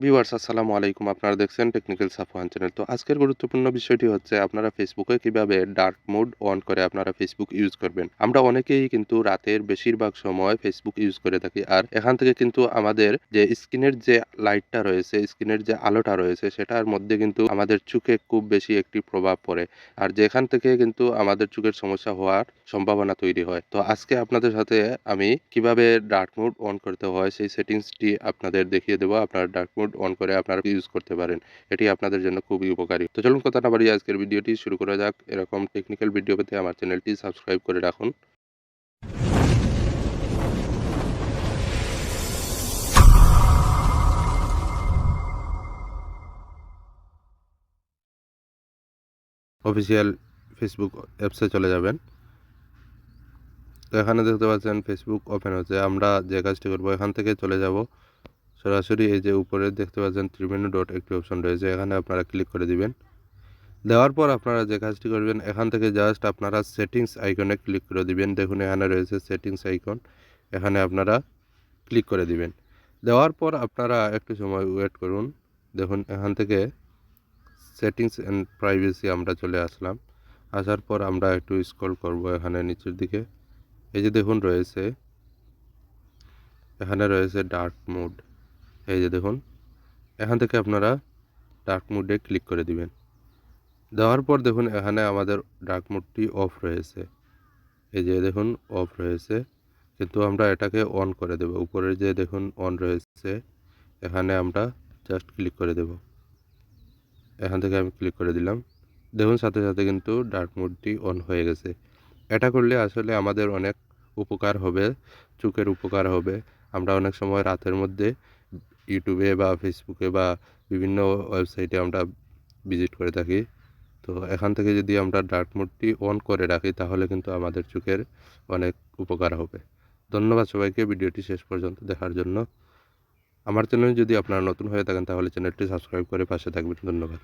Viewers আসসালামু আলাইকুম। আপনারা দেখছেন টেকনিক্যাল সাফওয়ান চ্যানেল। তো আজকের গুরুত্বপূর্ণ বিষয়টি হচ্ছে আপনারা ফেসবুকে কিভাবে ডার্ক মোড অন করে আপনারা ফেসবুক ইউজ করবেন। আমরা অনেকেই কিন্তু রাতের বেশিরভাগ সময় ফেসবুক ইউজ করে থাকি। আর এখান থেকে কিন্তু আমাদের যে স্ক্রিনের যে লাইটটা রয়েছে, স্ক্রিনের যে আলোটা রয়েছে সেটার মধ্যে কিন্তু আমাদের চোখে খুব বেশি একটি প্রভাব পড়ে। আর যেখান থেকে কিন্তু আমাদের চোখের সমস্যা হওয়ার সম্ভাবনা তৈরি হয়। তো আজকে আপনাদের সাথে আমি কিভাবে ডার্ক মোড অন করতে হয় সেই সেটিংসটি আপনাদের দেখিয়ে দেব। আপনারা ডার্ক মোড অন করে আপনারা ইউজ করতে পারেন। এটি আপনাদের জন্য খুবই উপকারী। তো চলুন কথা না বাড়িয়ে আজকের ভিডিওটি শুরু করা যাক। এরকম টেকনিক্যাল ভিডিও পেতে আমার চ্যানেলটি সাবস্ক্রাইব করে রাখুন। অফিসিয়াল ফেসবুক অ্যাপসে চলে যাবেন। তো এখানে দেখতে পাচ্ছেন ফেসবুক ওপেন হচ্ছে। আমরা যে কাজটি করব এখান থেকে চলে যাব সরাসরি এই যে উপরে দেখতে পাচ্ছেন ত্রিমেনু ডট একটি অপশন রয়েছে, এখানে আপনারা ক্লিক করে দিবেন। দেওয়ার পর আপনারা যে কাজটি করবেন এখান থেকে জাস্ট আপনারা সেটিংস আইকনে ক্লিক করে দিবেন। দেখুন এখানে রয়েছে সেটিংস আইকন, এখানে আপনারা ক্লিক করে দিবেন। দেওয়ার পর আপনারা একটু সময় ওয়েট করুন। দেখুন এখান থেকে সেটিংস অ্যান্ড প্রাইভেসি আমরা চলে আসলাম। আসার পর আমরা একটু স্ক্রল করব এখানে নিচের দিকে। এই যে দেখুন রয়েছে, এখানে রয়েছে ডার্ক মোড। এই যে দেখুন, এখান থেকে আপনারা ডার্ক মোডে ক্লিক করে দিবেন। দেওয়ার পর দেখুন এখানে আমাদের ডার্ক মোডটি অফ রয়েছে। এই যে দেখুন অফ রয়েছে, কিন্তু আমরা এটাকে অন করে দেব। উপরে যে দেখুন অন রয়েছে, এখানে আমরা জাস্ট ক্লিক করে দেব। এখান থেকে আমি ক্লিক করে দিলাম। দেখুন সাথে সাথে কিন্তু ডার্ক মোডটি অন হয়ে গেছে। এটা করলে আসলে আমাদের অনেক উপকার হবে, চোখের উপকার হবে। আমরা অনেক সময় রাতের মধ্যে ইউটিউবে বা ফেসবুকে বা বিভিন্ন ওয়েবসাইটে আমরা ভিজিট করে থাকি। তো এখান থেকে যদি আমরা ডার্ক মোডটি অন করে রাখি তাহলে কিন্তু আমাদের চোখের অনেক উপকার হবে। ধন্যবাদ সবাইকে ভিডিওটি শেষ পর্যন্ত দেখার জন্য। আমার চ্যানেলে যদি আপনারা নতুন হয়ে থাকেন তাহলে চ্যানেলটি সাবস্ক্রাইব করে পাশে থাকবেন। ধন্যবাদ।